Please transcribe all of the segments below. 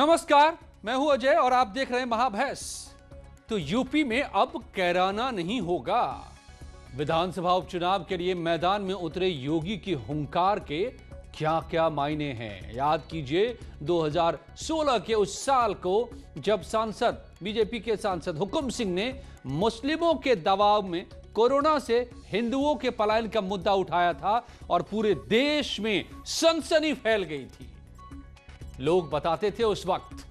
नमस्कार, मैं हूं अजय और आप देख रहे हैं महाभैस। तो यूपी में अब कैराना नहीं होगा। विधानसभा उपचुनाव के लिए मैदान में उतरे योगी की हुंकार के क्या क्या मायने हैं। याद कीजिए 2016 के उस साल को जब बीजेपी के सांसद हुकुम सिंह ने मुस्लिमों के दबाव में कोरोना से हिंदुओं के पलायन का मुद्दा उठाया था और पूरे देश में सनसनी फैल गई थी। लोग बताते थे उस वक्त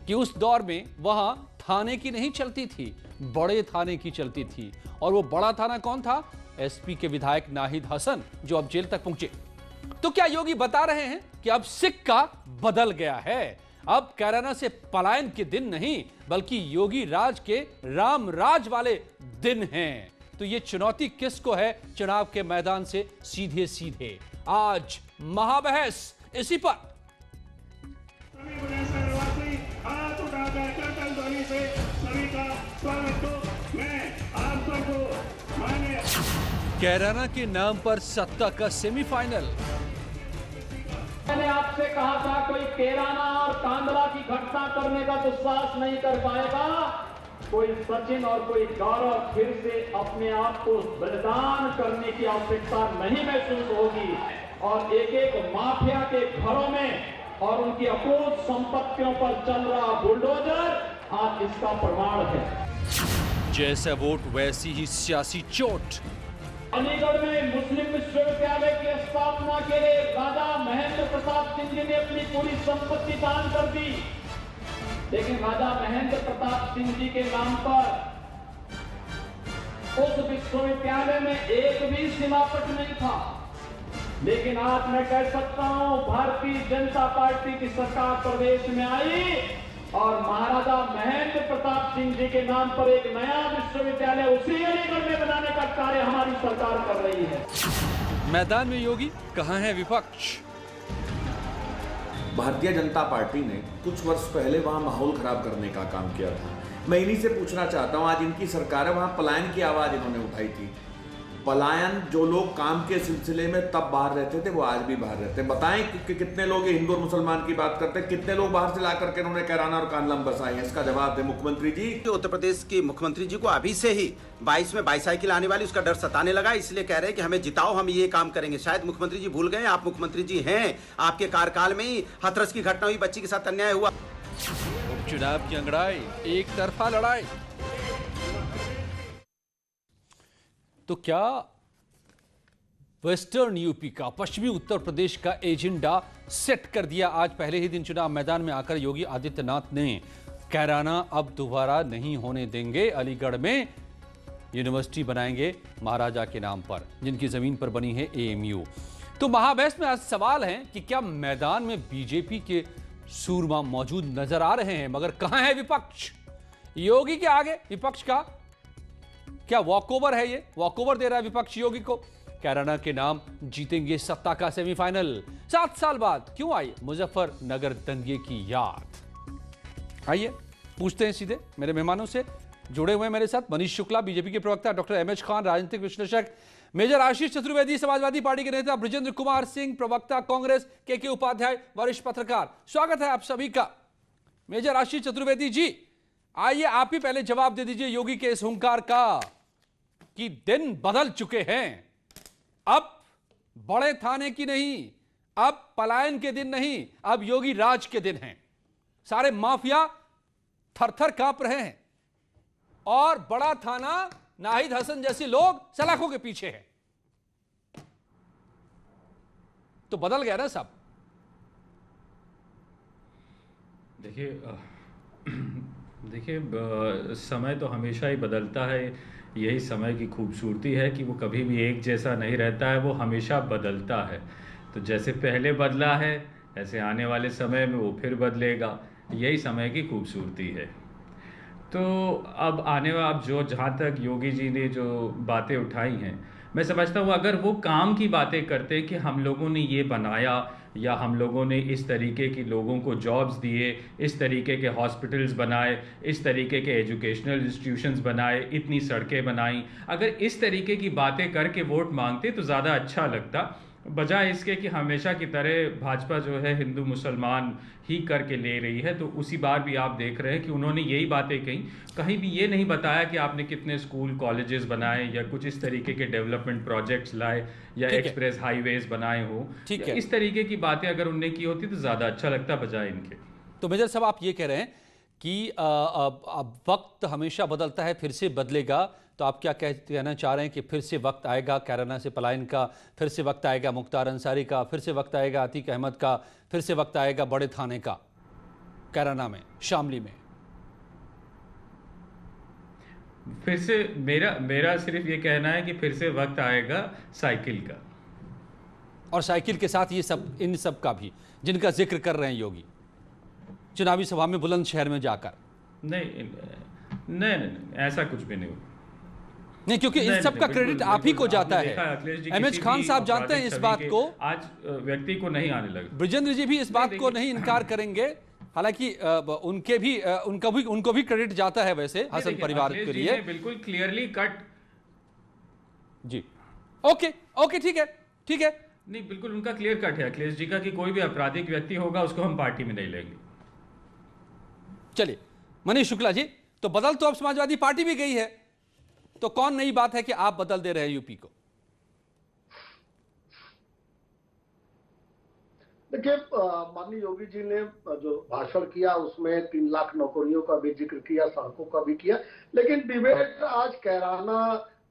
कि उस दौर में वहां थाने की नहीं चलती थी, बड़े थाने की चलती थी। और वो बड़ा थाना कौन था? एसपी के विधायक नाहिद हसन, जो अब जेल तक पहुंचे। तो क्या योगी बता रहे हैं कि अब सिक्का बदल गया है? अब कैराना से पलायन के दिन नहीं, बल्कि योगी राज के राम राज वाले दिन हैं। तो ये चुनौती किसको है? चुनाव के मैदान से सीधे सीधे आज महाबहस इसी पर। कैराना के नाम पर सत्ता का सेमीफाइनल। मैंने आपसे कहा था कोई कैराना और कांदला की घटना करने का दुस्साहस नहीं कर पाएगा। कोई सचिन और कोई गौरव फिर से अपने आप को बलिदान करने की आवश्यकता नहीं महसूस होगी। और एक एक माफिया के घरों में और उनकी अपूर्व संपत्तियों पर चल रहा बुलडोजर आज इसका प्रमाण है। जैसा वोट वैसी ही सियासी चोट। अलीगढ़ में मुस्लिम विश्वविद्यालय की स्थापना के लिए राजा महेंद्र प्रताप सिंह जी ने अपनी पूरी संपत्ति दान कर दी, लेकिन राजा महेंद्र प्रताप सिंह जी के नाम पर उस विश्वविद्यालय में एक भी शिलापट नहीं था। लेकिन आज मैं कह सकता हूं, भारतीय जनता पार्टी की सरकार प्रदेश में आई और महाराजा महेंद्र प्रताप सिंह जी के नाम पर एक नया विश्वविद्यालय उसी अलीगढ़ में बनाने का कार्य हमारी सरकार कर रही है। मैदान में योगी, कहां है विपक्ष? भारतीय जनता पार्टी ने कुछ वर्ष पहले वहां माहौल खराब करने का काम किया था। मैं इन्हीं से पूछना चाहता हूं, आज इनकी सरकार है, वहां पलायन की आवाज इन्होंने उठाई थी। पलायन, जो लोग काम के सिलसिले में तब बाहर रहते थे वो आज भी बाहर रहते हैं। बताएं कि कितने लोग हिंदू और मुसलमान की बात करते हैं, कितने लोग बाहर से ला करके उन्होंने कैराना और कांदला में बसाए हैं? इसका जवाब दे मुख्यमंत्री जी। उत्तर प्रदेश के मुख्यमंत्री जी को अभी से ही 22 में बाईसाइकिल आने वाली, उसका डर सताने लगा, इसलिए कह रहे हैं कि हमें जिताओ, हम ये काम करेंगे। शायद मुख्यमंत्री जी भूल गए, आप मुख्यमंत्री जी हैं, आपके कार्यकाल में ही हाथरस की घटना हुई, बच्ची के साथ अन्याय हुआ। उपचुनाव की अंगड़ाई, एक तरफा लड़ाई। तो क्या वेस्टर्न यूपी का, पश्चिमी उत्तर प्रदेश का एजेंडा सेट कर दिया? आज पहले ही दिन चुनाव मैदान में आकर योगी आदित्यनाथ ने कैराना अब दोबारा नहीं होने देंगे। अलीगढ़ में यूनिवर्सिटी बनाएंगे महाराजा के नाम पर, जिनकी जमीन पर बनी है एएमयू। तो महाबहस में आज सवाल है कि क्या मैदान में बीजेपी के सूरमा मौजूद नजर आ रहे हैं, मगर कहां है विपक्ष? योगी के आगे विपक्ष का क्या वॉकओवर है? ये वॉकओवर दे रहा है विपक्ष योगी को। कैराना के नाम जीतेंगे सत्ता का सेमीफाइनल। 7 साल बाद क्यों आई मुजफ्फरनगर दंगे की याद? आइए पूछते हैं सीधे मेरे मेहमानों से। जुड़े हुए मेरे साथ मनीष शुक्ला, बीजेपी के प्रवक्ता डॉक्टर एमएच खान, राजनीतिक विश्लेषक मेजर आशीष चतुर्वेदी, समाजवादी पार्टी के नेता बृजेंद्र कुमार सिंह, प्रवक्ता कांग्रेस के उपाध्याय, वरिष्ठ पत्रकार। स्वागत है आप सभी का। मेजर आशीष चतुर्वेदी जी, आइए आप ही पहले जवाब दे दीजिए योगी के इस हुंकार का कि दिन बदल चुके हैं। अब बड़े थाने की नहीं, अब पलायन के दिन नहीं, अब योगी राज के दिन हैं। सारे माफिया थर-थर कांप रहे हैं और बड़ा थाना नाहिद हसन जैसे लोग सलाखों के पीछे हैं। तो बदल गया ना सब? देखिए समय तो हमेशा ही बदलता है। यही समय की खूबसूरती है कि वो कभी भी एक जैसा नहीं रहता है, वो हमेशा बदलता है। तो जैसे पहले बदला है, ऐसे आने वाले समय में वो फिर बदलेगा। यही समय की खूबसूरती है। तो अब जहाँ तक योगी जी ने जो बातें उठाई हैं, मैं समझता हूँ अगर वो काम की बातें करते कि हम लोगों ने ये बनाया या हम लोगों ने इस तरीके की लोगों को जॉब्स दिए, इस तरीके के हॉस्पिटल्स बनाए, इस तरीके के एजुकेशनल इंस्टीट्यूशंस बनाए, इतनी सड़कें बनाई, अगर इस तरीके की बातें करके वोट मांगते तो ज़्यादा अच्छा लगता। बजाय इसके कि हमेशा की तरह भाजपा जो है हिंदू मुसलमान ही करके ले रही है, तो उसी बार भी आप देख रहे हैं कि उन्होंने यही बातें कही, कहीं भी ये नहीं बताया कि आपने कितने स्कूल कॉलेजेस बनाए या कुछ इस तरीके के डेवलपमेंट प्रोजेक्ट्स लाए या एक्सप्रेस हाईवेज बनाए हो। ठीक है, इस तरीके की बातें अगर उनने की होती तो ज्यादा अच्छा लगता बजाय इनके। तो मेजर साहब आप ये कह रहे हैं कि अब वक्त हमेशा बदलता है, फिर से बदलेगा, तो आप क्या कहना चाह रहे हैं कि फिर से वक्त आएगा कैराना से पलायन का, फिर से वक्त आएगा मुख्तार अंसारी का, फिर से वक्त आएगा अतीक अहमद का, फिर से वक्त आएगा बड़े थाने का, कैराना में, शामली में? फिर से मेरा सिर्फ ये कहना है कि फिर से वक्त आएगा साइकिल का, और साइकिल के साथ ये सब, इन सब का भी जिनका जिक्र कर रहे हैं योगी चुनावी सभा में बुलंदशहर में जाकर। नहीं नहीं नहीं, ऐसा कुछ भी नहीं हो। नहीं, क्योंकि इन सब का क्रेडिट आप ही को जाता है। एमएच खान साहब जानते हैं इस बात को, आज व्यक्ति को नहीं आने लगा। बृजेंद्र जी भी इस बात को नहीं इनकार करेंगे, हालांकि उनको भी क्रेडिट जाता है वैसे हसन परिवार के लिए। बिल्कुल क्लियरली कट जी, ओके ठीक है। नहीं, बिल्कुल उनका क्लियर कट है अखिलेश जी का कि कोई भी आपराधिक व्यक्ति होगा उसको हम पार्टी में नहीं लेंगे। चलिए मनीष शुक्ला जी, तो बदल तो अब समाजवादी पार्टी भी गई है, तो कौन नई बात है कि आप बदल दे रहे हैं यूपी को? देखिए, माननीय योगी जी ने जो भाषण किया उसमें 3 लाख नौकरियों का भी जिक्र किया, सड़कों का भी किया, लेकिन डिबेट आज कैराना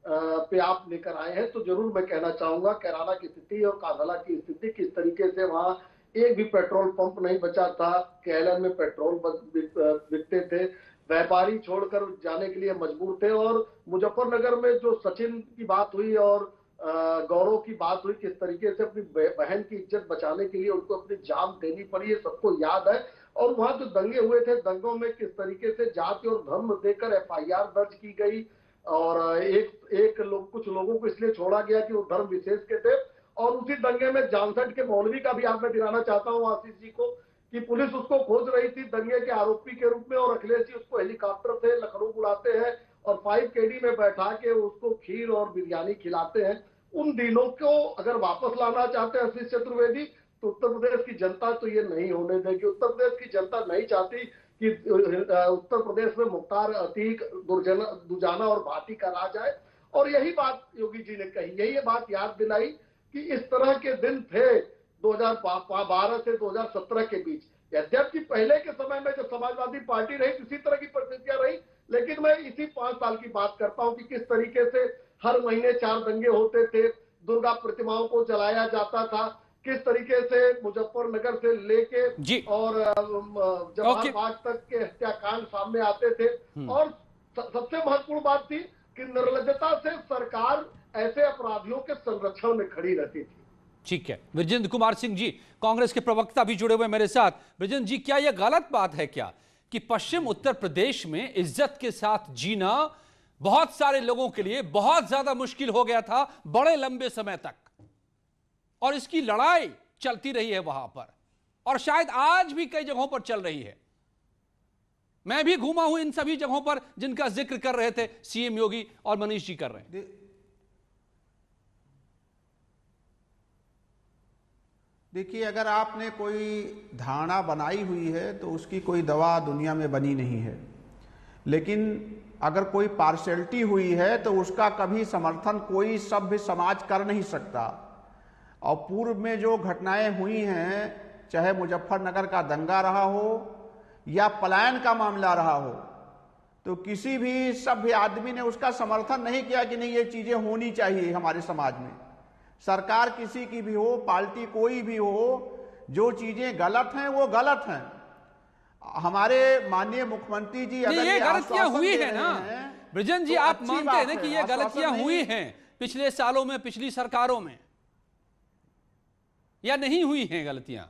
पे आप लेकर आए हैं, तो जरूर मैं कहना चाहूंगा कैराना की स्थिति और कांधला की स्थिति, किस तरीके से वहां एक भी पेट्रोल पंप नहीं बचा था, केलन में पेट्रोल बिकते थे, व्यापारी छोड़कर जाने के लिए मजबूर थे, और मुजफ्फरनगर में जो सचिन की बात हुई और गौरव की बात हुई, किस तरीके से अपनी बहन की इज्जत बचाने के लिए उनको अपनी जान देनी पड़ी, ये सबको याद है। और वहां जो दंगे हुए थे, दंगों में किस तरीके से जाति और धर्म देकर FIR दर्ज की गई, और कुछ लोगों को इसलिए छोड़ा गया कि वो धर्म विशेष के थे। और उसी दंगे में जानसठ के मौलवी का भी आप मैं दिलाना चाहता हूं आशीष जी को, कि पुलिस उसको खोज रही थी दंगे के आरोपी के रूप में, और अखिलेश जी उसको हेलीकॉप्टर से लखनऊ बुलाते हैं और 5 KD में बैठा के उसको खीर और बिरयानी खिलाते हैं। उन दिनों को अगर वापस लाना चाहते हैं आशीष चतुर्वेदी, तो उत्तर प्रदेश की जनता तो ये नहीं होने देगी। उत्तर प्रदेश की जनता नहीं चाहती कि उत्तर प्रदेश में मुख्तार, अतीक, दुजाना और भाटी का राज आए। और यही बात योगी जी ने कही, यही बात याद दिलाई कि इस तरह के दिन थे 2012 से 2017 के बीच। यद्यपि पहले के समय में जब समाजवादी पार्टी रही इसी तरह की परिस्थितियां रही, लेकिन मैं इसी 5 साल की बात करता हूं कि किस तरीके से हर महीने 4 दंगे होते थे, दुर्गा प्रतिमाओं को जलाया जाता था, किस तरीके से मुजफ्फरनगर से लेके और जवाहर बाग तक के हत्याकांड सामने आते थे। और सबसे महत्वपूर्ण बात थी कि निर्लज्जता से सरकार ऐसे अपराधियों के संरक्षण में खड़ी रहती थी। ठीक है, बृजेंद्र कुमार सिंह जी कांग्रेस के प्रवक्ता भी जुड़े हुए मेरे साथ। बृजेंद्र जी, क्या यह गलत बात है क्या कि पश्चिम उत्तर प्रदेश में इज्जत के साथ जीना बहुत सारे लोगों के लिए बहुत ज्यादा मुश्किल हो गया था बड़े लंबे समय तक, और इसकी लड़ाई चलती रही है वहां पर, और शायद आज भी कई जगहों पर चल रही है। मैं भी घूमा हूं इन सभी जगहों पर जिनका जिक्र कर रहे थे सीएम योगी और मनीष जी कर रहे हैं। देखिए, अगर आपने कोई धारणा बनाई हुई है तो उसकी कोई दवा दुनिया में बनी नहीं है, लेकिन अगर कोई पार्शियलिटी हुई है तो उसका कभी समर्थन कोई सभ्य समाज कर नहीं सकता। और पूर्व में जो घटनाएं हुई हैं, चाहे मुजफ्फरनगर का दंगा रहा हो या पलायन का मामला रहा हो, तो किसी भी सभ्य आदमी ने उसका समर्थन नहीं किया कि नहीं ये चीजें होनी चाहिए हमारे समाज में। सरकार किसी की भी हो, पार्टी कोई भी हो, जो चीजें गलत हैं वो गलत हैं। हमारे माननीय मुख्यमंत्री जी अगर ये गलतियां हुई है ना बृजेंद्र जी, आप मानते हैं ना कि ये गलतियां हुई हैं पिछले सालों में, पिछली सरकारों में, या नहीं हुई हैं गलतियां?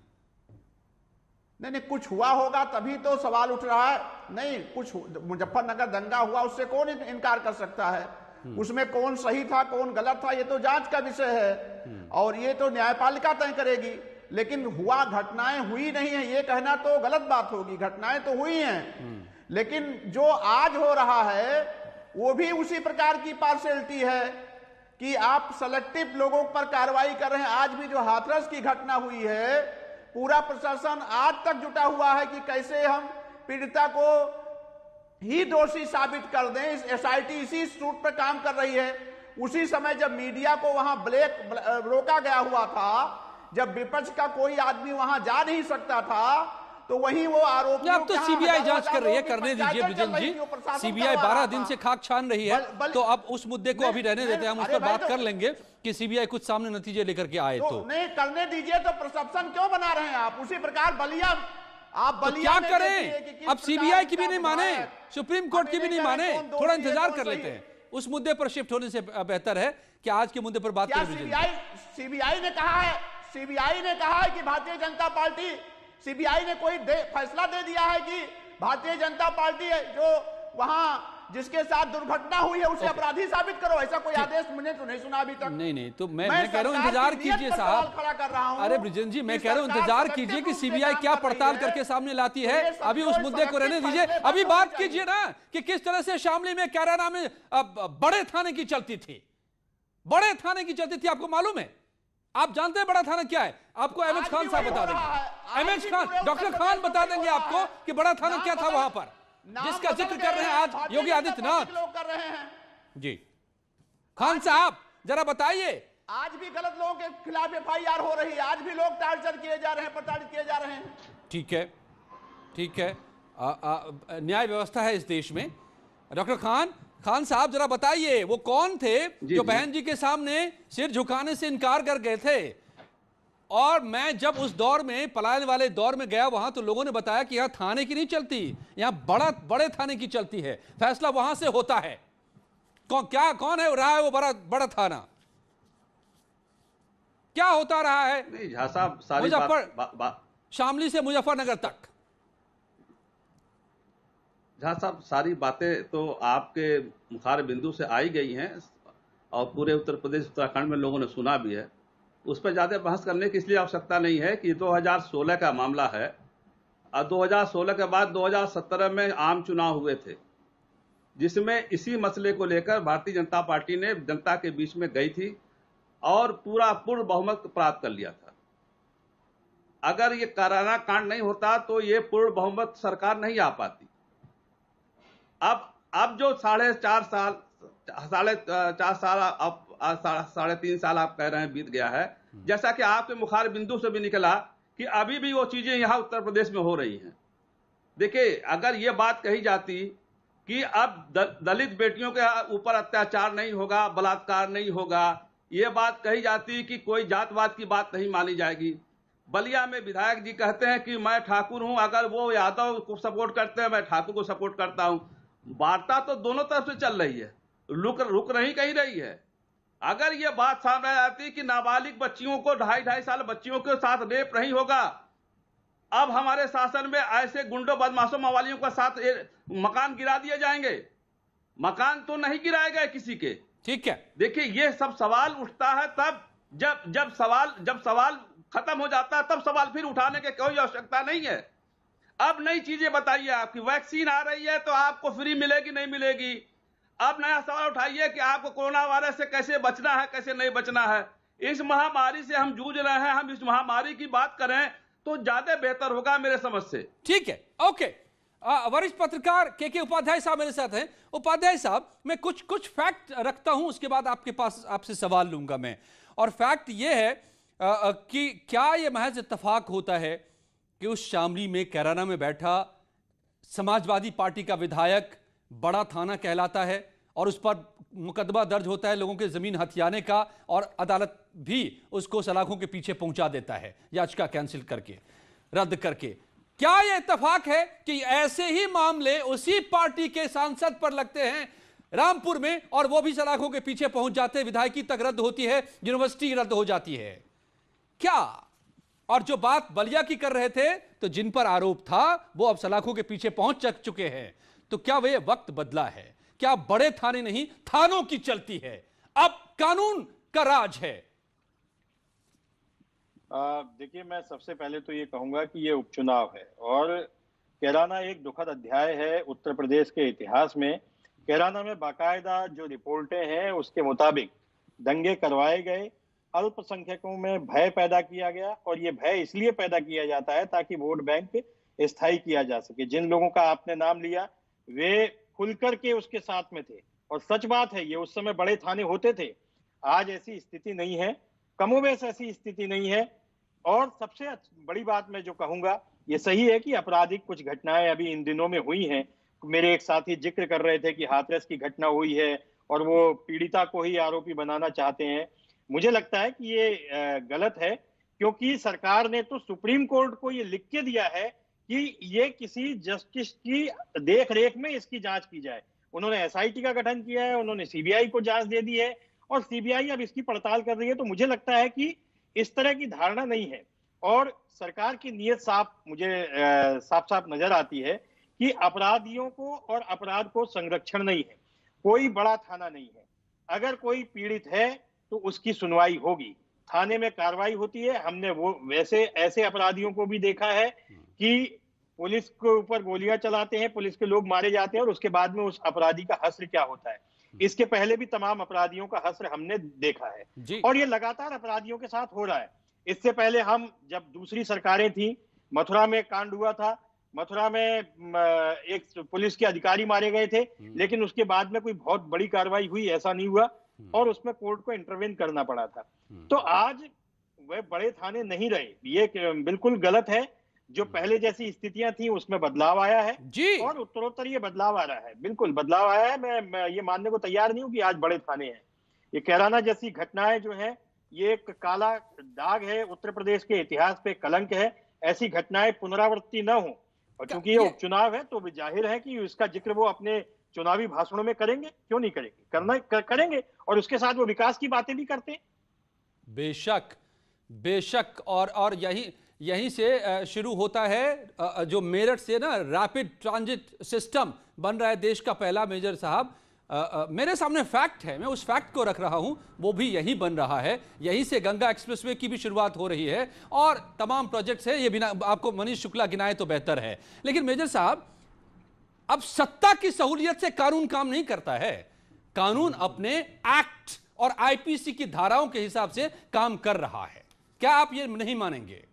नहीं, कुछ हुआ होगा तभी तो सवाल उठ रहा है। नहीं, कुछ मुजफ्फरनगर दंगा हुआ, उससे कौन इनकार कर सकता है? उसमें कौन सही था कौन गलत था ये तो जांच का विषय है, और ये तो न्यायपालिका तय करेगी। लेकिन हुआ, घटनाएं हुई नहीं है ये कहना तो गलत बात होगी। घटनाएं तो हुई हैं, लेकिन जो आज हो रहा है वो भी उसी प्रकार की पार्शियलिटी है कि आप सेलेक्टिव लोगों पर कार्रवाई कर रहे हैं। आज भी जो हाथरस की घटना हुई है, पूरा प्रशासन आज तक जुटा हुआ है कि कैसे हम पीड़िता को ही दोषी साबित कर दें। इस एसआईटी इसी सूट पर काम कर रही है। उसी समय जब मीडिया को वहां रोका गया हुआ था, जब विपक्ष का कोई आदमी वहां जा नहीं सकता था, तो वहीं वो आरोप। अब तो सीबीआई जांच कर रही है, करने दीजिए ब्रिजेश जी। सीबीआई 12 दिन से खाक छान रही है, तो अब उस मुद्दे को अभी रहने देते हैं, हम उस पर बात कर लेंगे कि सीबीआई कुछ सामने नतीजे लेकर के आए तो नहीं करने दीजिए। तो परसेप्शन क्यों बना रहे हैं आप? उसी प्रकार बलिया, आप तो क्या करें? अब सीबीआई की भी नहीं माने, सुप्रीम कोर्ट की भी नहीं माने, थोड़ा इंतजार कर लेते हैं। उस मुद्दे पर शिफ्ट होने से बेहतर है कि आज के मुद्दे पर बात करें। सीबीआई ने कहा है कि भारतीय जनता पार्टी, सीबीआई ने कोई फैसला दे दिया है कि भारतीय जनता पार्टी जो वहां जिसके साथ दुर्घटना हुई है उसे अपराधी साबित करो? ऐसा कोई आदेश मैंने तो नहीं सुना अभी तक। नहीं, तो मैं कह रहा हूं इंतजार कीजिए साहब। खड़ा कर रहा हूं। अरे ब्रिजेश जी, मैं कह रहा हूं इंतजार कीजिए कि सीबीआई क्या पड़ताल करके सामने लाती है। अभी उस मुद्दे को रहने दीजिए। अभी बात कीजिए ना कि किस तरह से शामली में, कैराना में बड़े थाने की चलती थी। बड़े थाने की चलती थी, आपको मालूम है? आप जानते हैं बड़ा थाना क्या है? आपको एमएच खान साहब बता देंगे। एमएच खान, डॉक्टर खान बता देंगे आपको कि बड़ा थाना क्या था वहां पर, जिसका जिक्र कर रहे हैं आज योगी आदित्यनाथ कर रहे हैं जी। खान साहब जरा बताइए। आज भी गलत लोगों के खिलाफ एफआईआर हो रही है, आज भी लोग टार्चर किए जा रहे हैं, प्रताड़ित किए जा रहे हैं। ठीक है, न्याय व्यवस्था है इस देश में। डॉक्टर खान साहब जरा बताइए, वो कौन थे जो बहन जी के सामने सिर झुकाने से इनकार कर गए थे? और मैं जब उस दौर में, पलायन वाले दौर में गया वहां, तो लोगों ने बताया कि यहां थाने की नहीं चलती, यहां बड़े थाने की चलती है, फैसला वहां से होता है। कौन है रहा है वो बड़ा थाना? क्या होता रहा है? नहीं झा साहब, सारी शामली से मुजफ्फरनगर तक। झा साहब, सारी बातें तो आपके मुखार बिंदु से आई गई हैं और पूरे उत्तर प्रदेश, उत्तराखंड में लोगों ने सुना भी है। उस पर ज्यादा बहस करने की इसलिए आवश्यकता नहीं है कि 2016 का मामला है और 2016 के बाद 2017 में आम चुनाव हुए थे, जिसमें इसी मसले को लेकर भारतीय जनता पार्टी ने जनता के बीच में गई थी और पूर्ण बहुमत प्राप्त कर लिया था। अगर ये कैराना कांड नहीं होता तो ये पूर्ण बहुमत सरकार नहीं आ पाती। अब जो 4.5 साल, 3.5 साल आप कह रहे हैं बीत गया है, जैसा कि आपके मुखार बिंदु से भी निकला कि अभी भी वो चीजें यहां उत्तर प्रदेश में हो रही हैं। देखिए, अगर ये बात कही जाती कि अब दलित बेटियों के ऊपर अत्याचार नहीं होगा, बलात्कार नहीं होगा, ये बात कही जाती कि कोई जातवाद की बात नहीं मानी जाएगी। बलिया में विधायक जी कहते हैं कि मैं ठाकुर हूं, अगर वो यादव को सपोर्ट करते हैं, मैं ठाकुर को सपोर्ट करता हूं। वार्ता तो दोनों तरफ से चल रही है, रुक नहीं कहीं रही है। अगर ये बात सामने आती कि नाबालिग बच्चियों को, 2.5 साल बच्चियों के साथ रेप नहीं होगा, अब हमारे शासन में ऐसे गुंडों, बदमाशों, मवालियों के साथ मकान गिरा दिए जाएंगे। मकान तो नहीं गिराए गए किसी के। ठीक है, देखिए, ये सब सवाल उठता है तब जब सवाल खत्म हो जाता है, तब सवाल फिर उठाने की कोई आवश्यकता नहीं है। अब नई चीजें बताइए, आपकी वैक्सीन आ रही है तो आपको फ्री मिलेगी नहीं मिलेगी। अब नया सवाल उठाइए कि आपको कोरोना वायरस से कैसे बचना है, कैसे नहीं बचना है। इस महामारी से हम जूझ रहे हैं, हम इस महामारी की बात करें तो ज्यादा बेहतर होगा मेरे समझ से। ठीक है, ओके। वरिष्ठ पत्रकार के उपाध्याय साहब मेरे साथ हैं। उपाध्याय साहब, मैं कुछ फैक्ट रखता हूं, उसके बाद आपसे सवाल लूंगा मैं। और फैक्ट ये है कि क्या यह महज इत्तेफाक होता है कि उस शामली में, कैराना में बैठा समाजवादी पार्टी का विधायक बड़ा थाना कहलाता है और उस पर मुकदमा दर्ज होता है लोगों के जमीन हथियाने का, और अदालत भी उसको सलाखों के पीछे पहुंचा देता है, याचिका कैंसिल करके, रद्द करके। क्या यह इत्तेफाक है कि ऐसे ही मामले उसी पार्टी के सांसद पर लगते हैं रामपुर में, और वो भी सलाखों के पीछे पहुंच जाते हैं, विधायकी तक रद्द होती है, यूनिवर्सिटी रद्द हो जाती है? क्या? और जो बात बलिया की कर रहे थे, तो जिन पर आरोप था वो अब सलाखों के पीछे पहुंच चुके हैं। तो क्या वह वक्त बदला है? क्या बड़े थाने नहीं, थानों की चलती है, अब कानून का राज है? देखिए, मैं सबसे पहले तो ये कहूंगा कि ये उपचुनाव है और कैराना एक दुखद अध्याय है उत्तर प्रदेश के इतिहास में। कैराना में बाकायदा जो रिपोर्टें हैं उसके मुताबिक दंगे करवाए गए, अल्पसंख्यकों में भय पैदा किया गया, और ये भय इसलिए पैदा किया जाता है ताकि वोट बैंक स्थायी किया जा सके। जिन लोगों का आपने नाम लिया वे खुलकर के उसके साथ में थे, और सच बात है ये उस समय बड़े थाने होते थे। आज ऐसी स्थिति नहीं है, कमोबेश ऐसी स्थिति नहीं है। और सबसे बड़ी बात मैं जो कहूंगा, ये सही है कि आपराधिक कुछ घटनाएं अभी इन दिनों में हुई हैं। मेरे एक साथी जिक्र कर रहे थे कि हाथरस की घटना हुई है और वो पीड़िता को ही आरोपी बनाना चाहते हैं। मुझे लगता है कि ये गलत है, क्योंकि सरकार ने तो सुप्रीम कोर्ट को ये लिख के दिया है कि ये किसी जस्टिस की देख रेख में इसकी जांच की जाए। उन्होंने एसआईटी का गठन किया है, उन्होंने सीबीआई को जांच दे दी है, और सीबीआई अब इसकी पड़ताल कर रही है। तो मुझे लगता है कि इस तरह की धारणा नहीं है, और सरकार की नीयत मुझे साफ साफ नजर आती है कि अपराधियों को और अपराध को संरक्षण नहीं है। कोई बड़ा थाना नहीं है, अगर कोई पीड़ित है तो उसकी सुनवाई होगी, थाने में कार्रवाई होती है। हमने वो वैसे ऐसे अपराधियों को भी देखा है कि पुलिस के ऊपर गोलियां चलाते हैं, पुलिस के लोग मारे जाते हैं, और उसके बाद में उस अपराधी का हश्र क्या होता है। इसके पहले भी तमाम अपराधियों का हश्र हमने देखा है, और ये लगातार अपराधियों के साथ हो रहा है। इससे पहले हम जब दूसरी सरकारें थी, मथुरा में कांड हुआ था, मथुरा में एक पुलिस के अधिकारी मारे गए थे, लेकिन उसके बाद में कोई बहुत बड़ी कार्रवाई हुई ऐसा नहीं हुआ, और उसमें कोर्ट को इंटरवेन करना पड़ा था। तो आज वह बड़े थाने नहीं रहे, ये बिल्कुल गलत है। जो पहले जैसी स्थितियां थी उसमें बदलाव आया है जी, और उत्तरोत्तर ये बदलाव आ रहा है, बिल्कुल बदलाव आया है। मैं ये मानने को तैयार नहीं हूं कि आज बड़े थाने हैं। ये कैराना जैसी घटनाएं जो है, ये एक काला दाग है, उत्तर प्रदेश के इतिहास पे कलंक है। ऐसी घटनाएं पुनरावृत्ति न हो, और क्योंकि ये उपचुनाव है तो जाहिर है कि इसका जिक्र वो अपने चुनावी भाषणों में करेंगे, क्यों नहीं करेंगे, करेंगे, और उसके साथ वो विकास की बातें भी करते हैं। बेशक बेशक, और यहीं से शुरू होता है जो मेरठ से ना रैपिड ट्रांजिट सिस्टम बन रहा है, देश का पहला। मेजर साहब, मेरे सामने फैक्ट है, मैं उस फैक्ट को रख रहा हूं, वो भी यही बन रहा है। यहीं से गंगा एक्सप्रेसवे की भी शुरुआत हो रही है, और तमाम प्रोजेक्ट्स है। ये बिना आपको मनीष शुक्ला गिनाए तो बेहतर है। लेकिन मेजर साहब, अब सत्ता की सहूलियत से कानून काम नहीं करता है। कानून अपने एक्ट और आईपीसी की धाराओं के हिसाब से काम कर रहा है। क्या आप ये नहीं मानेंगे?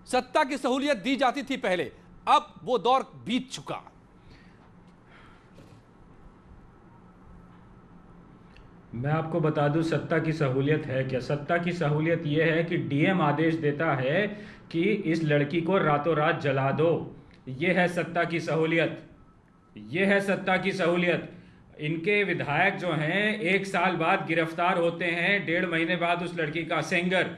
सत्ता की सहूलियत दी जाती थी पहले, अब वो दौर बीत चुका। मैं आपको बता दूं सत्ता की सहूलियत है क्या। सत्ता की सहूलियत यह है कि डीएम आदेश देता है कि इस लड़की को रातों रात जला दो। यह है सत्ता की सहूलियत, यह है सत्ता की सहूलियत। इनके विधायक जो हैं 1 साल बाद गिरफ्तार होते हैं, 1.5 महीने बाद उस लड़की का सेंगर,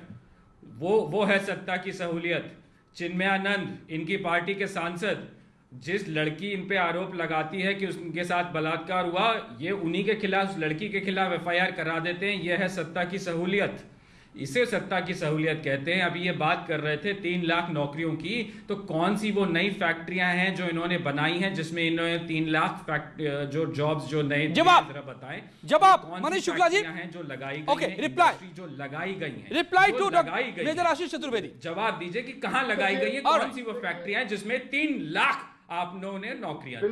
वो है सत्ता की सहूलियत। चिन्मयानंद, इनकी पार्टी के सांसद, जिस लड़की इन पे आरोप लगाती है कि उनके साथ बलात्कार हुआ, ये उन्हीं के खिलाफ, उस लड़की के खिलाफ एफआईआर करा देते हैं। यह है सत्ता की सहूलियत, इसे सत्ता की सहूलियत कहते हैं। अभी ये बात कर रहे थे 3 लाख नौकरियों की, तो कौन सी वो नई फैक्ट्रियां हैं जो इन्होंने बनाई हैं जिसमें इन्होंने 3 लाख जो जॉब्स जो नए, जवाब जरा बताएं। जवाब मनीष शुक्ला जी हैं जो लगाई गई हैं, रिप्लाई जो लगाई गई हैं, reply to major Ashish Chaturvedi, जवाब दीजिए कि कहां लगाई गई है, कौन सी वो फैक्ट्रियां हैं जिसमें 3 लाख आपने नौकरियां दी।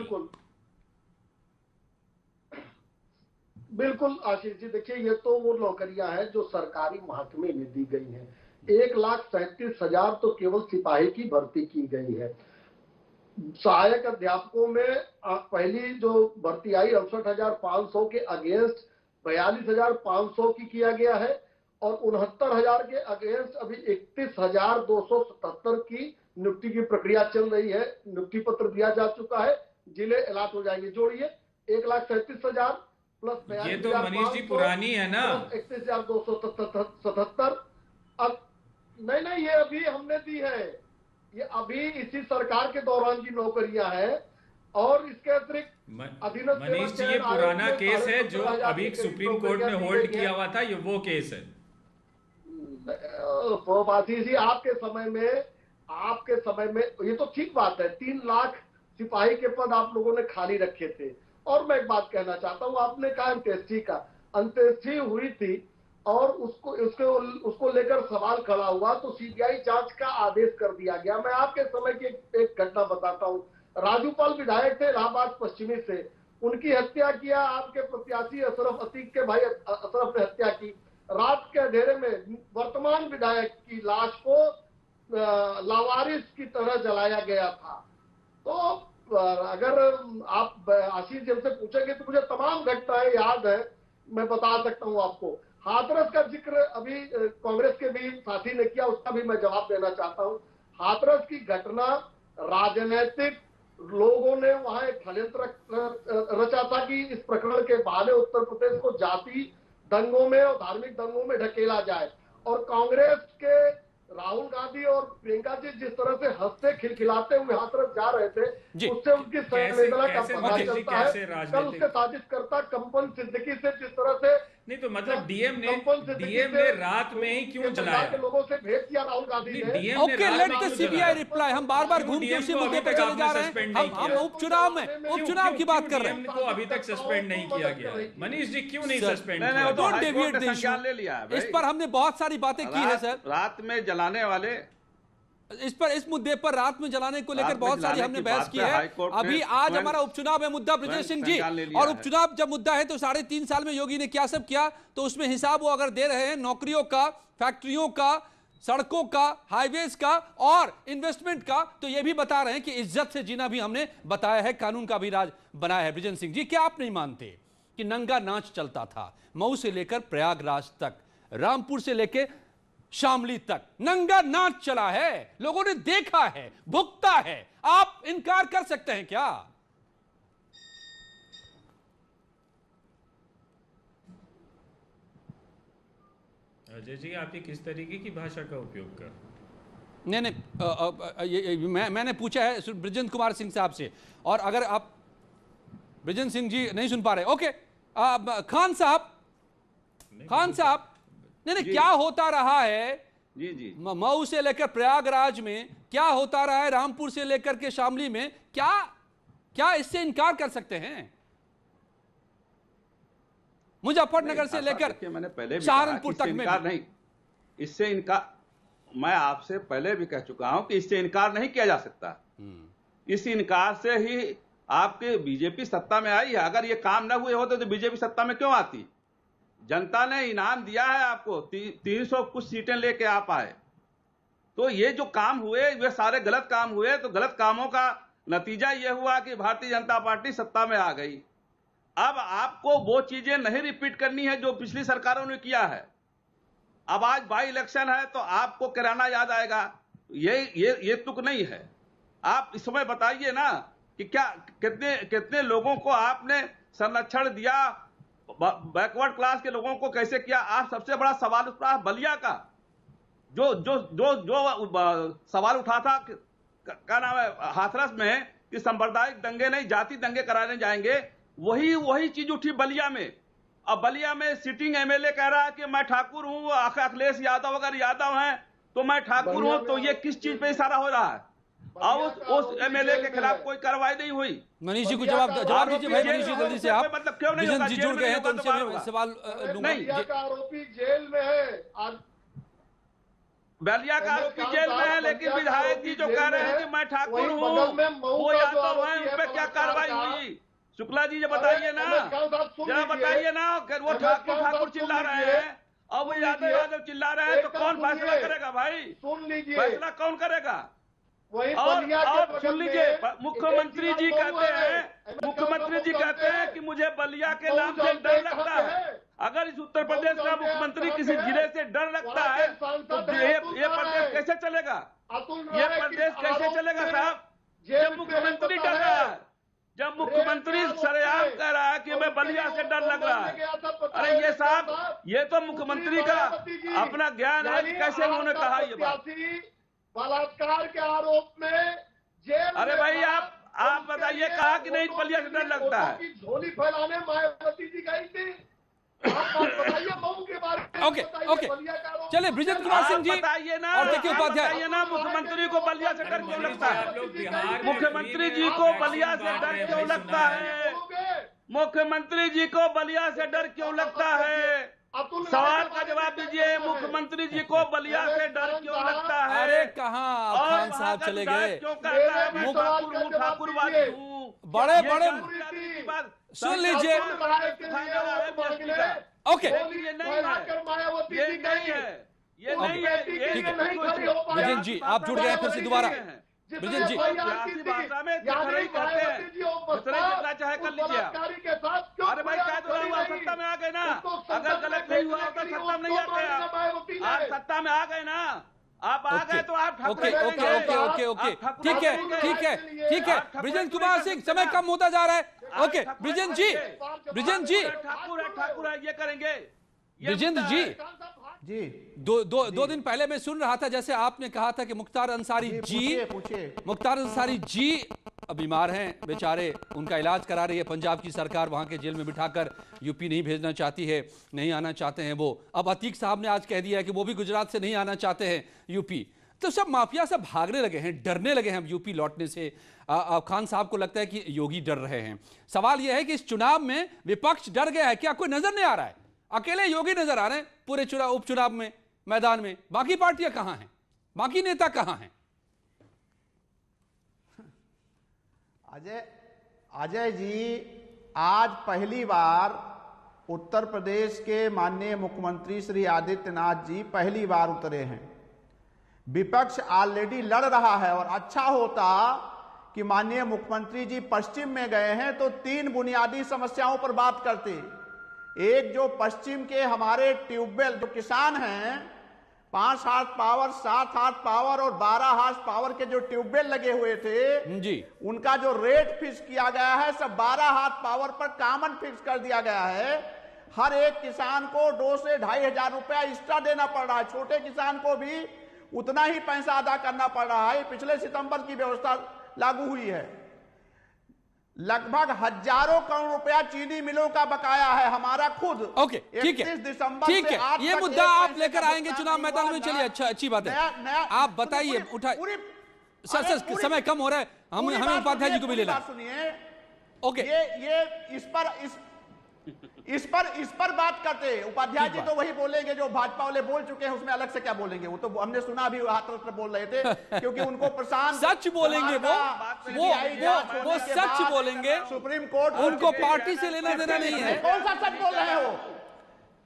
बिल्कुल आशीष जी, देखिए ये तो वो नौकरियां हैं जो सरकारी महकमे में दी गई हैं। 1,37,000 तो केवल सिपाही की भर्ती की गई है। सहायक अध्यापकों में पहली जो भर्ती आई 68,500 के अगेंस्ट 42,500 की किया गया है, और 69,000 के अगेंस्ट अभी 31,277 की नियुक्ति की प्रक्रिया चल रही है। नियुक्ति पत्र दिया जा चुका है, जिले अलॉट हो जाएंगे। जोड़िए 1,37,000 प्लस, ये तो मनीष जी पुरानी है ना, 31,277। अब नहीं, ये अभी हमने दी है, ये अभी इसी सरकार के दौरान की नौकरियां हैं। और इसके अतिरिक्त मनीष जी ये पुराना केस है जो अभी सुप्रीम कोर्ट में होल्ड किया हुआ था, ये वो केस है। प्रोबासी जी आपके समय में ये तो ठीक बात है, 3 लाख सिपाही के पद आप लोगों ने खाली रखे थे। और मैं एक बात कहना चाहता हूं, आपने कहा अंत्येष्टि हुई थी और उसको लेकर सवाल खड़ा हुआ, तो सीबीआई जांच का आदेश कर दिया गया। मैं आपके समय की एक घटना बताता हूं। राजूपाल विधायक थे इलाहाबाद पश्चिमी से, उनकी हत्या किया, आपके प्रत्याशी अशरफ अतीक के भाई अशरफ ने हत्या की। रात के अंधेरे में वर्तमान विधायक की लाश को लावारिस की तरह जलाया गया था। तो अगर आप आशीष जी से पूछेंगे तो मुझे तमाम घटनाएं याद है, मैं बता सकता हूं आपको। हाथरस का जिक्र अभी कांग्रेस के भी साथी ने किया, उसका भी मैं जवाब देना चाहता हूं। हाथरस की घटना राजनीतिक लोगों ने वहां एक षड्यंत्र रचा था कि इस प्रकरण के बहाने उत्तर प्रदेश को जाति दंगों में और धार्मिक दंगों में ढकेला जाए। और कांग्रेस के राहुल गांधी और प्रियंका जी जिस तरह से हंसते खिलखिलाते हुए हाथरस जा रहे थे, उससे उनकी संवेदना का पता चलता है। कल उसके साजिशकर्ता कंपन सिद्दीकी से जिस तरह से नहीं, तो मतलब डीएम ने रात में ही क्यों जलाया? के लोगों से भेंट किया राहुल गांधी ने। Okay, let the CBI reply. हम बार बार घूम के उसी मुद्दे पे चले जा रहे हैं। हम उपचुनाव की बात कर रहे हैं। को अभी तक सस्पेंड नहीं किया गया। मनीष जी क्यों नहीं सस्पेंड किया? Don't deviate the issue. ले लिया है, इस पर हमने बहुत सारी बातें की है सर। रात में जलाने वाले, इस मुद्दे पर रात में जलाने को लेकर बहुत सारी हमने बहस की है। अभी आज हमारा उपचुनाव है मुद्दा, ब्रजेश सिंह जी। और उपचुनाव जब मुद्दा है तो 3.5 साल में योगी ने क्या सब किया, तो उसमें हिसाब वो अगर दे रहे हैं नौकरियों का, फैक्ट्रियों का, सड़कों का, हाईवेज का और इन्वेस्टमेंट का, तो ये भी बता रहे हैं कि इज्जत से जीना भी हमने बताया है, कानून का भी राज बनाया है। ब्रजेश सिंह जी, क्या आप नहीं मानते कि नंगा नाच चलता था मऊ से लेकर प्रयागराज तक, रामपुर से लेकर शामली तक नंगा नाच चला है, लोगों ने देखा है, भुगता है, आप इनकार कर सकते हैं क्या? अजय जी, आप ये किस तरीके की भाषा का उपयोग कर? नहीं, मैंने पूछा है बृजेंद्र कुमार सिंह साहब से, और अगर आप बृजेंद्र सिंह जी नहीं सुन पा रहे, ओके, खान साहब, नहीं, क्या होता रहा है जी मऊ से लेकर प्रयागराज में, क्या होता रहा है रामपुर से लेकर के शामली में, क्या इससे इनकार कर सकते हैं? मुजफ्फरनगर से लेकर मैंने पहले भी सहारनपुर तक में नहीं, इससे इनकार, मैं आपसे पहले भी कह चुका हूं कि इससे इनकार नहीं किया जा सकता। इस इनकार से ही आपके बीजेपी सत्ता में आई है। अगर ये काम ना हुए होते तो बीजेपी सत्ता में क्यों आती? जनता ने इनाम दिया है आपको, 300 कुछ सीटें लेके आप आए। तो ये जो काम हुए वे सारे गलत काम हुए, तो गलत कामों का नतीजा ये हुआ कि भारतीय जनता पार्टी सत्ता में आ गई। अब आपको वो चीजें नहीं रिपीट करनी है जो पिछली सरकारों ने किया है। अब आज बाई इलेक्शन है तो आपको किराना याद आएगा, ये तुक नहीं है। आप इस समय बताइए ना कि क्या कितने लोगों को आपने संरक्षण दिया, बैकवर्ड क्लास के लोगों को कैसे किया। आज सबसे बड़ा सवाल उठा है बलिया का, जो सवाल उठा था, क्या नाम है, हाथरस में, कि सांप्रदायिक दंगे नहीं जाति दंगे कराने जाएंगे, वही चीज उठी बलिया में। अब बलिया में सिटिंग एमएलए कह रहा है कि मैं ठाकुर हूं, अखिलेश यादव अगर यादव हैं तो मैं ठाकुर हूं, तो ये किस चीज पे इशारा हो रहा है? और उस एमएलए के खिलाफ कोई कार्रवाई नहीं हुई। मनीष जी को जवाब दीजिए भाई, मनीष जी जल्दी से। आप मतलब क्यों नहीं होगा? जी जुड़ गए हैं तो उनसे मैं सवाल लूंगा। आरोपी जेल में है, बलिया का आरोपी जेल में है, लेकिन विधायक जी जो कह रहे हैं कि मैं ठाकुर हूँ, वो यादव है, उन पर क्या कार्रवाई हुई? शुक्ला जी बताइए ना, जरा बताइए ना। वो ठाकुर चिल्ला रहे हैं और वो यादव चिल्ला रहे हैं, तो कौन फैसला करेगा भाई? सुन लीजिए, फैसला कौन करेगा? और सुन लीजिए, मुख्यमंत्री जी कहते हैं कि मुझे बलिया के नाम से डर लगता है। अगर इस उत्तर प्रदेश का मुख्यमंत्री किसी जिले से डर लगता है तो ये प्रदेश कैसे चलेगा? ये प्रदेश कैसे चलेगा साहब? जब मुख्यमंत्री डर रहा है, जब मुख्यमंत्री सरेआम कह रहा है कि मैं बलिया से डर लग रहा है। अरे ये साहब, ये तो मुख्यमंत्री का अपना ज्ञान है, कैसे उन्होंने कहा ये बात? बलात्कार के आरोप में जेल। अरे भाई आप बताइए, कहा कि नहीं बलिया से डर लगता है? झोली फैलाने मायावती जी गई थी। बताइए मऊ के बारे में। ओके, चले बृजेंद्र कुमार सिंह जी बताइए ना, और देखिए उपाध्याय ना, मुख्यमंत्री को बलिया से डर क्यों लगता है? मुख्यमंत्री जी को बलिया से डर क्यों लगता है? मुख्यमंत्री जी को बलिया से डर क्यों लगता है? सवाल का जवाब दीजिए, मुख्यमंत्री जी को बलिया से डर क्यों लगता है? अरे कहाँ खान साहब चले गए? क्यों कहता है मैं ठाकुरवादी हूँ? बड़े बड़े सुन लीजिए। ओके ब्रिजेश जी आप जुड़ गए हैं फिर से दोबारा। ब्रिजेश जी चाहे कर लीजिए। अरे भाई क्या तो हुआ, सत्ता में आ गए ना। अगर गलत नहीं हुआ तो सत्ता में नहीं आ गए। आप सत्ता में आ गए ना, आप आ गए तो आप okay okay okay okay okay ठीक है ठीक है ठीक है। ब्रिजेश कुमार सिंह समय कम होता जा रहा है। ओके ब्रिजेश जी ठाकुर है ये करेंगे। ब्रिजेंद्र जी जी दो दिन पहले मैं सुन रहा था जैसे आपने कहा था कि मुख्तार अंसारी मुख्तार अंसारी जी बीमार हैं बेचारे, उनका इलाज करा रही है पंजाब की सरकार, वहां के जेल में बिठाकर यूपी नहीं भेजना चाहती है, नहीं आना चाहते हैं वो। अब अतीक साहब ने आज कह दिया है कि वो भी गुजरात से नहीं आना चाहते हैं यूपी। तो सब माफिया सब भागने लगे हैं, डरने लगे हैं यूपी लौटने से। खान साहब को लगता है कि योगी डर रहे हैं। सवाल यह है कि इस चुनाव में विपक्ष डर गया है क्या? कोई नजर नहीं आ रहा है, अकेले योगी नजर आ रहे हैं पूरे उपचुनाव में मैदान में। बाकी पार्टियां कहां हैं, बाकी नेता कहां हैं? अजय जी आज पहली बार उत्तर प्रदेश के माननीय मुख्यमंत्री श्री आदित्यनाथ जी पहली बार उतरे हैं। विपक्ष ऑलरेडी लड़ रहा है और अच्छा होता कि माननीय मुख्यमंत्री जी पश्चिम में गए हैं तो 3 बुनियादी समस्याओं पर बात करते। एक जो पश्चिम के हमारे ट्यूबवेल जो किसान हैं, 5 हार्स पावर 7 हार्स पावर और 12 हार्स पावर के जो ट्यूबवेल लगे हुए थे जी, उनका जो रेट फिक्स किया गया है सब 12 हार्स पावर पर कॉमन फिक्स कर दिया गया है। हर एक किसान को 2 से 2,500 रुपया एक्स्ट्रा देना पड़ रहा है। छोटे किसान को भी उतना ही पैसा अदा करना पड़ रहा है। पिछले सितंबर की व्यवस्था लागू हुई है। लगभग हजारों करोड़ रुपया चीनी मिलों का बकाया है हमारा खुद। ओके ठीक है ठीक है, ये मुद्दा आप लेकर आएंगे चुनाव मैदान में। चलिए अच्छा अच्छी बात है, आप बताइए। उठाइए सर समय कम हो रहा है, हमें उपाध्याय जी को भी लेना। सुनिए ओके ये इस पर बात करते हैं। उपाध्याय जी तो वही बोलेंगे जो भाजपा वाले बोल चुके हैं, उसमें अलग से क्या बोलेंगे? वो तो हमने सुना भी हाथ बोल रहे थे क्योंकि उनको प्रशांत सच बोलेंगे वो सच बोलेंगे। सुप्रीम कोर्ट उनको पार्टी से लेना देना नहीं है। कौन सा सच बोल रहे हो?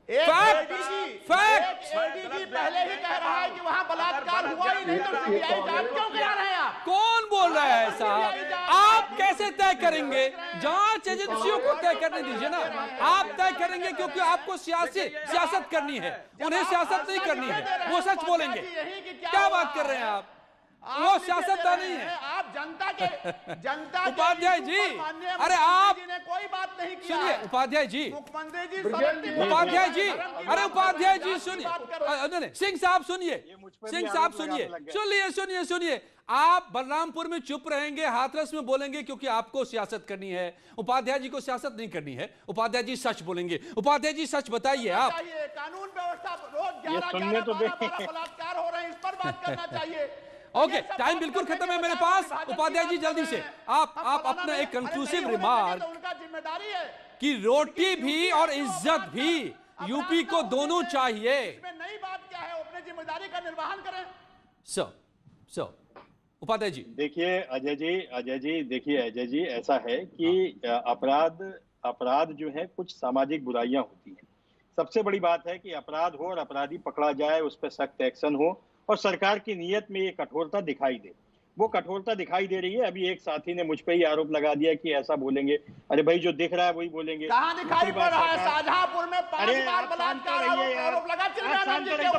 फैक्ट एडीजी पहले ही कह रहा है कि वहां बलात्कार हुआ ही नहीं, तो सीबीआई जांच क्यों करा रहे हैं आप? कौन बोल रहा है साहब? आप कैसे तय करेंगे? जांच एजेंसियों को तय करने दीजिए ना। आप तय करेंगे क्योंकि आपको सियासत करनी है, उन्हें सियासत नहीं करनी है। वो सच बोलेंगे। क्या बात कर रहे हैं आप? वो सियासतदान नहीं है। आप जनता उपाध्याय जी, अरे आप कोई बात नहीं की। सुनिए उपाध्याय जी, मुख्यमंत्री जी उपाध्याय जी, अरे उपाध्याय जी सुनिए। सिंह साहब सुनिए, सिंह साहब सुनिए, सुनिए। आप बलरामपुर में चुप रहेंगे, हाथरस में बोलेंगे क्योंकि आपको सियासत करनी है। उपाध्याय जी को सियासत नहीं करनी है। उपाध्याय जी सच बोलेंगे। उपाध्याय जी सच बताइए आप। कानून व्यवस्था रोज 11-12 बलात्कार हो रहे हैं, इस पर बात करना चाहिए। ओके टाइम बिल्कुल खत्म है मेरे पास। उपाध्याय जी जल्दी से आप अपना एक कंक्लूसिव रिमार्क उनका जिम्मेदारी है कि रोटी भी और इज्जत भी यूपी को दोनों चाहिए। इसमें नई बात क्या है? अपने जिम्मेदारी का निर्वहन करें। सर उपाध्याय जी देखिए अजय जी देखिए अजय जी ऐसा है कि अपराध जो है कुछ सामाजिक बुराइयां होती हैं। सबसे बड़ी बात है कि अपराध हो और अपराधी पकड़ा जाए, उस पर सख्त एक्शन हो और सरकार की नीयत में ये कठोरता दिखाई दे। वो कठोरता दिखाई दे रही है। अभी एक साथी ने मुझ पे ही आरोप लगा दिया कि ऐसा बोलेंगे। अरे भाई जो दिख रहा है वही बोलेंगे। कहां दिखाई पड़ रहा है? शाहजहांपुर में 5 बार बलात्कार आरोप लगा।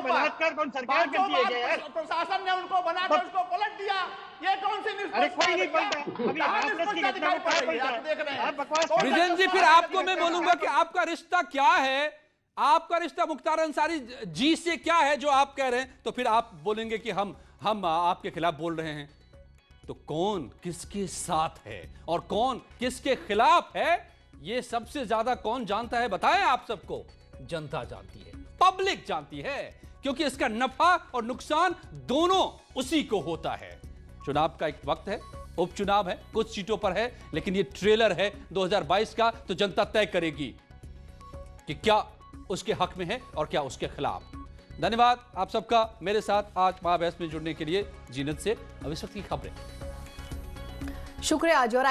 बलात्कार कौन सरकार करती है यार? प्रशासन ने उनको बनाकर उसको पलट दिया। ये कौन सी अरे कोई नहीं पलटा। अभी हाथरस की घटना को क्या पलटा? आप देख रहे हैं। ब्रिजेंद्र जी फिर आपको मैं बोलूंगा कि आपका रिश्ता क्या है? आपका रिश्ता मुख्तार अंसारी जी से क्या है जो आप कह रहे हैं? तो फिर आप बोलेंगे कि हम आपके खिलाफ बोल रहे हैं। तो कौन किसके साथ है और कौन किसके खिलाफ है, ये सबसे ज्यादा कौन जानता है? बताएं आप सबको। जनता जानती है, पब्लिक जानती है, क्योंकि इसका नफा और नुकसान दोनों उसी को होता है। चुनाव का एक वक्त है, उपचुनाव है, कुछ सीटों पर है, लेकिन ये ट्रेलर है 2022 का। तो जनता तय करेगी कि क्या उसके हक में है और क्या उसके खिलाफ। धन्यवाद आप सबका मेरे साथ आज महाबहस में जुड़ने के लिए। जीनत से अब इस वक्त की खबरें। शुक्रिया। जो